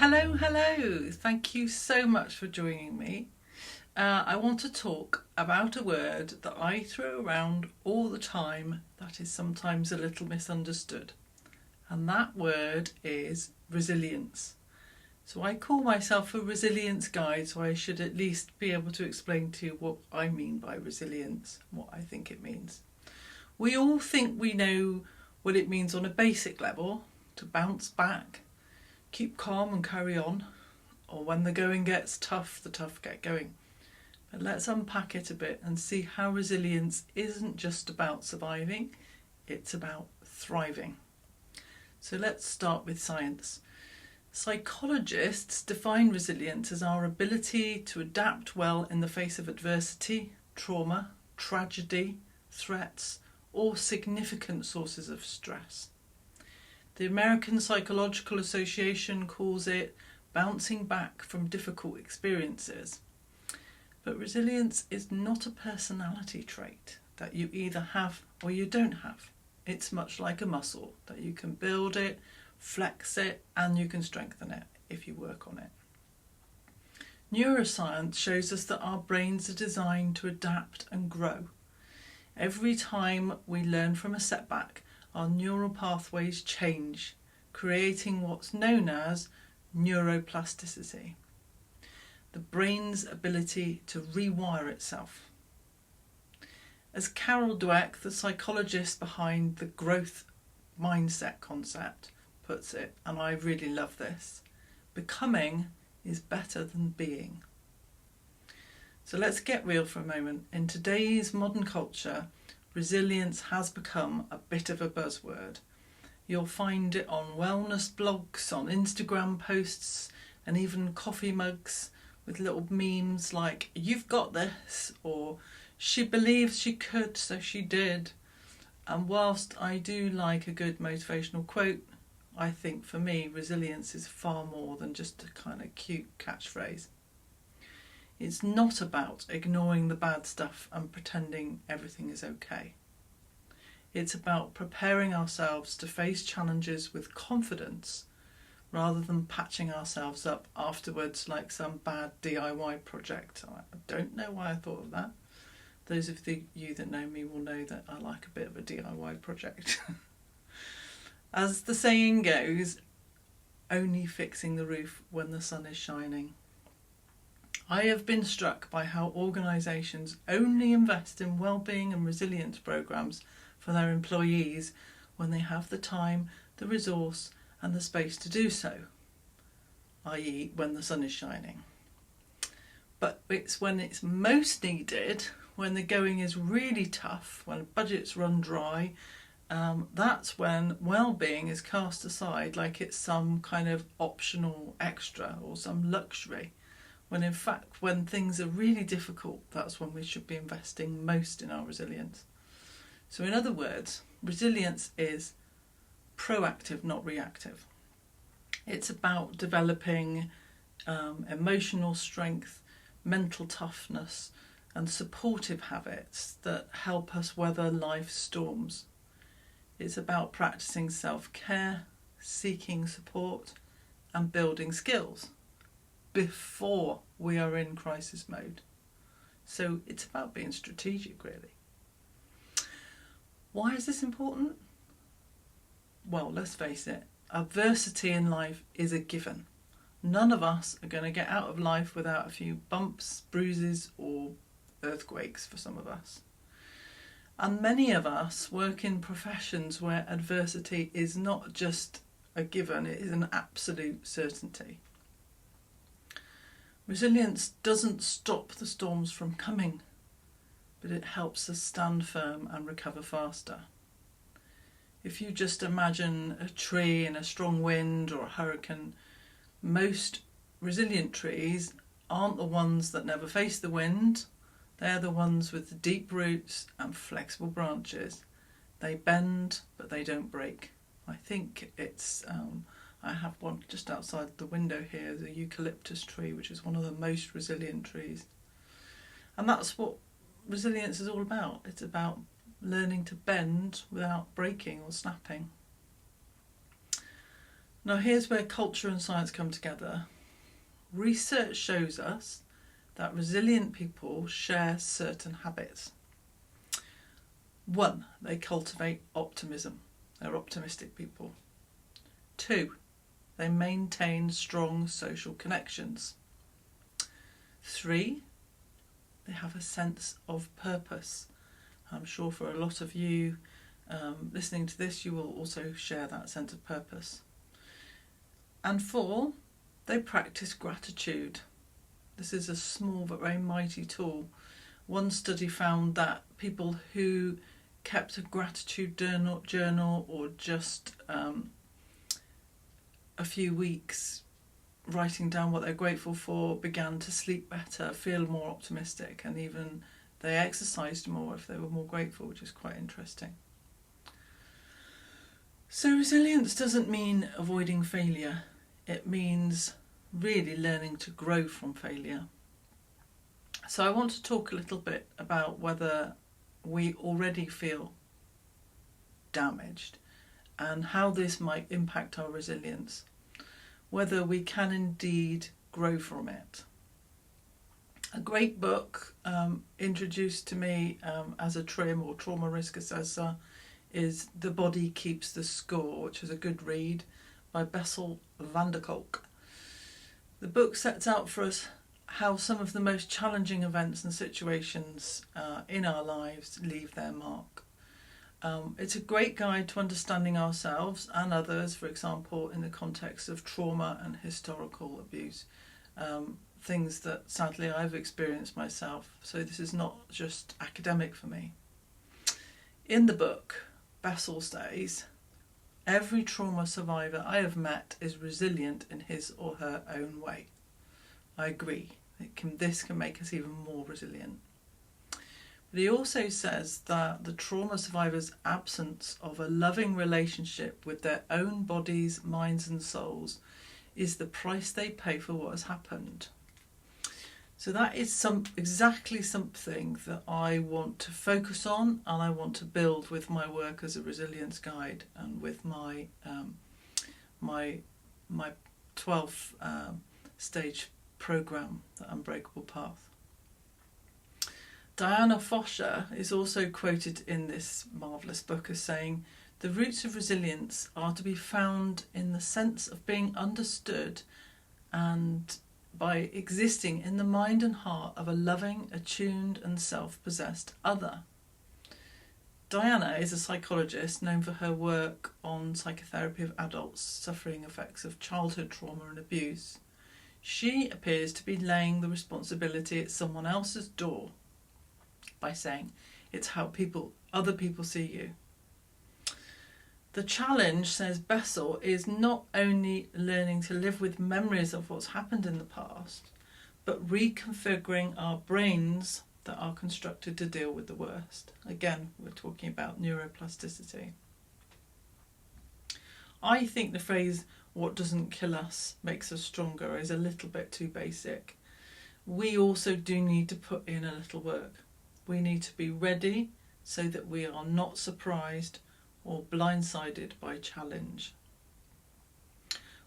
Hello, hello. Thank you so much for joining me. I want to talk about a word that I throw around all the time that is sometimes a little misunderstood. And that word is resilience. So I call myself a resilience guide, so I should at least be able to explain to you what I mean by resilience, what I think it means. We all think we know what it means on a basic level, to bounce back, keep calm and carry on, or when the going gets tough, the tough get going. But let's unpack it a bit and see how resilience isn't just about surviving, it's about thriving. So let's start with science. Psychologists define resilience as our ability to adapt well in the face of adversity, trauma, tragedy, threats, or significant sources of stress. The American Psychological Association calls it bouncing back from difficult experiences. But resilience is not a personality trait that you either have or you don't have. It's much like a muscle that you can build it, flex it, and you can strengthen it if you work on it. Neuroscience shows us that our brains are designed to adapt and grow. Every time we learn from a setback, our neural pathways change, creating what's known as neuroplasticity, the brain's ability to rewire itself. As Carol Dweck, the psychologist behind the growth mindset concept, puts it, and I really love this, becoming is better than being. So let's get real for a moment. In today's modern culture, resilience has become a bit of a buzzword. You'll find it on wellness blogs, on Instagram posts, and even coffee mugs with little memes like, "You've got this," or "She believes she could, so she did." And whilst I do like a good motivational quote, I think for me, resilience is far more than just a kind of cute catchphrase. It's not about ignoring the bad stuff and pretending everything is okay. It's about preparing ourselves to face challenges with confidence rather than patching ourselves up afterwards like some bad DIY project. I don't know why I thought of that. Those of you that know me will know that I like a bit of a DIY project. As the saying goes, only fixing the roof when the sun is shining. I have been struck by how organisations only invest in wellbeing and resilience programmes for their employees when they have the time, the resource and the space to do so, i.e. when the sun is shining. But it's when it's most needed, when the going is really tough, when budgets run dry, that's when well-being is cast aside like it's some kind of optional extra or some luxury. When in fact, when things are really difficult, that's when we should be investing most in our resilience. So in other words, resilience is proactive, not reactive. It's about developing emotional strength, mental toughness, and supportive habits that help us weather life's storms. It's about practicing self-care, seeking support, and building skills before we are in crisis mode. So it's about being strategic, really. Why is this important? Well, let's face it, adversity in life is a given. None of us are going to get out of life without a few bumps, bruises, or earthquakes for some of us. And many of us work in professions where adversity is not just a given, it is an absolute certainty. Resilience doesn't stop the storms from coming, but it helps us stand firm and recover faster. If you just imagine a tree in a strong wind or a hurricane, most resilient trees aren't the ones that never face the wind. They're the ones with the deep roots and flexible branches. They bend, but they don't break. I think it's I have one just outside the window here, the eucalyptus tree, which is one of the most resilient trees. And that's what resilience is all about. It's about learning to bend without breaking or snapping. Now here's where culture and science come together. Research shows us that resilient people share certain habits. 1, they cultivate optimism. They're optimistic people. 2, they maintain strong social connections. 3, they have a sense of purpose. I'm sure for a lot of you listening to this, you will also share that sense of purpose. And 4, they practice gratitude. This is a small but very mighty tool. One study found that people who kept a gratitude journal or just a few weeks writing down what they're grateful for began to sleep better, feel more optimistic, and even they exercised more if they were more grateful, which is quite interesting. So resilience doesn't mean avoiding failure. It means really learning to grow from failure. So I want to talk a little bit about whether we already feel damaged and how this might impact our resilience, whether we can indeed grow from it. A great book introduced to me as a TRIM or trauma risk assessor is The Body Keeps the Score, which is a good read by Bessel van der Kolk. The book sets out for us how some of the most challenging events and situations in our lives leave their mark. It's a great guide to understanding ourselves and others, for example, in the context of trauma and historical abuse, things that sadly I've experienced myself, so this is not just academic for me. In the book, Bessel says, every trauma survivor I have met is resilient in his or her own way. I agree. This can make us even more resilient. But he also says that the trauma survivor's absence of a loving relationship with their own bodies, minds and souls is the price they pay for what has happened. So that is exactly something that I want to focus on, and I want to build with my work as a resilience guide and with my 12th stage program, The Unbreakable Path. Diana Fosher is also quoted in this marvellous book as saying, the roots of resilience are to be found in the sense of being understood and by existing in the mind and heart of a loving, attuned and self-possessed other. Diana is a psychologist known for her work on psychotherapy of adults suffering effects of childhood trauma and abuse. She appears to be laying the responsibility at someone else's door by saying it's how other people see you. The challenge, says Bessel, is not only learning to live with memories of what's happened in the past, but reconfiguring our brains that are constructed to deal with the worst. Again, we're talking about neuroplasticity. I think the phrase, what doesn't kill us makes us stronger, is a little bit too basic. We also do need to put in a little work. We need to be ready so that we are not surprised or blindsided by challenge.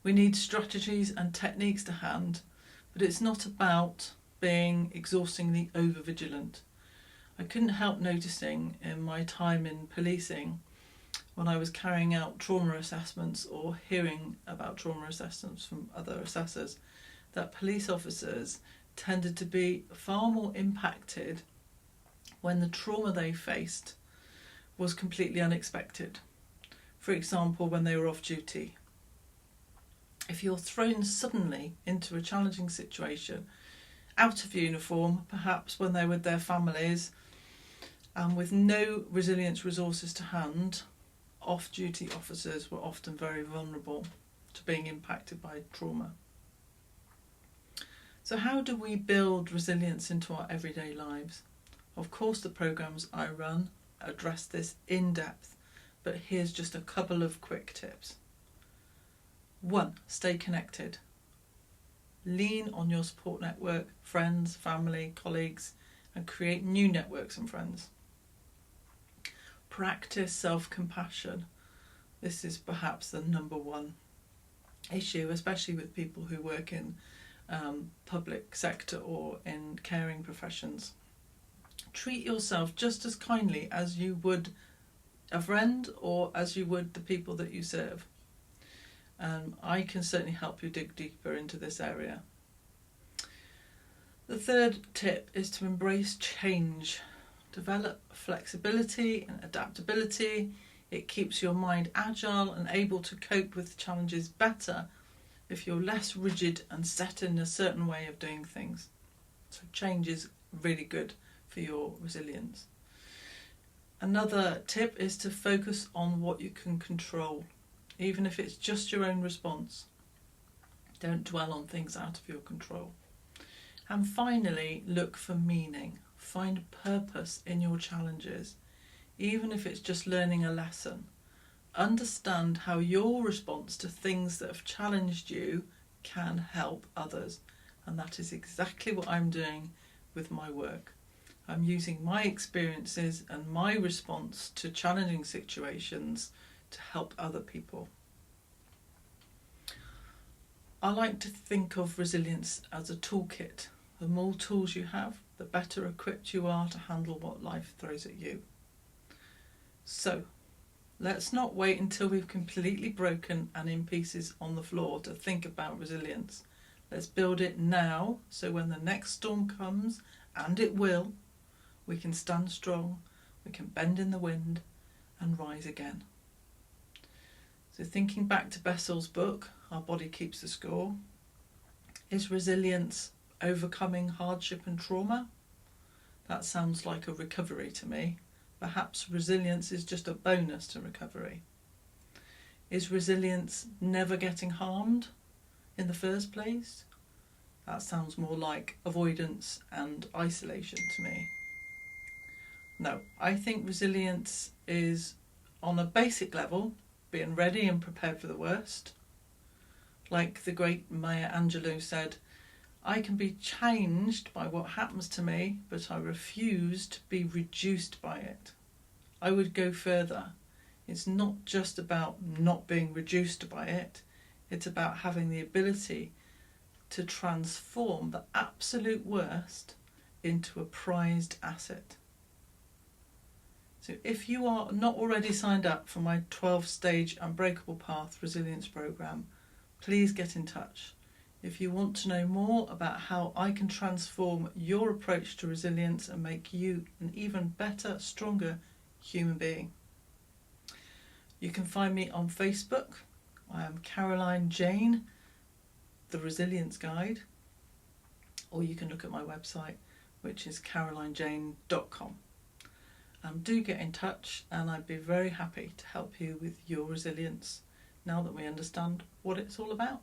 We need strategies and techniques to hand, but it's not about being exhaustingly over-vigilant. I couldn't help noticing in my time in policing, when I was carrying out trauma assessments or hearing about trauma assessments from other assessors, that police officers tended to be far more impacted when the trauma they faced was completely unexpected. For example, when they were off duty. If you're thrown suddenly into a challenging situation, out of uniform, perhaps when they're with their families, and with no resilience resources to hand, off-duty officers were often very vulnerable to being impacted by trauma. So how do we build resilience into our everyday lives? Of course, the programs I run address this in depth, but here's just a couple of quick tips. 1, stay connected. Lean on your support network, friends, family, colleagues, and create new networks and friends. Practice self-compassion. This is perhaps the number one issue, especially with people who work in public sector or in caring professions. Treat yourself just as kindly as you would a friend or as you would the people that you serve. I can certainly help you dig deeper into this area. The third tip is to embrace change. Develop flexibility and adaptability. It keeps your mind agile and able to cope with challenges better if you're less rigid and set in a certain way of doing things. So change is really good for your resilience. Another tip is to focus on what you can control, even if it's just your own response. Don't dwell on things out of your control. And finally, look for meaning. Find purpose in your challenges, even if it's just learning a lesson. Understand how your response to things that have challenged you can help others. And that is exactly what I'm doing with my work. I'm using my experiences and my response to challenging situations to help other people. I like to think of resilience as a toolkit. The more tools you have, the better equipped you are to handle what life throws at you. So, let's not wait until we've completely broken and in pieces on the floor to think about resilience. Let's build it now, so when the next storm comes, and it will, we can stand strong, we can bend in the wind and rise again. So thinking back to Bessel's book, Our Body Keeps the Score, is resilience overcoming hardship and trauma? That sounds like a recovery to me. Perhaps resilience is just a bonus to recovery. Is resilience never getting harmed in the first place? That sounds more like avoidance and isolation to me. No, I think resilience is, on a basic level, being ready and prepared for the worst. Like the great Maya Angelou said, I can be changed by what happens to me, but I refuse to be reduced by it. I would go further. It's not just about not being reduced by it. It's about having the ability to transform the absolute worst into a prized asset. So if you are not already signed up for my 12-stage Unbreakable Path Resilience Programme, please get in touch. If you want to know more about how I can transform your approach to resilience and make you an even better, stronger human being. You can find me on Facebook. I am Caroline Jaine, the Resilience Guide, or you can look at my website, which is carolinejaine.com. Do get in touch, and I'd be very happy to help you with your resilience now that we understand what it's all about.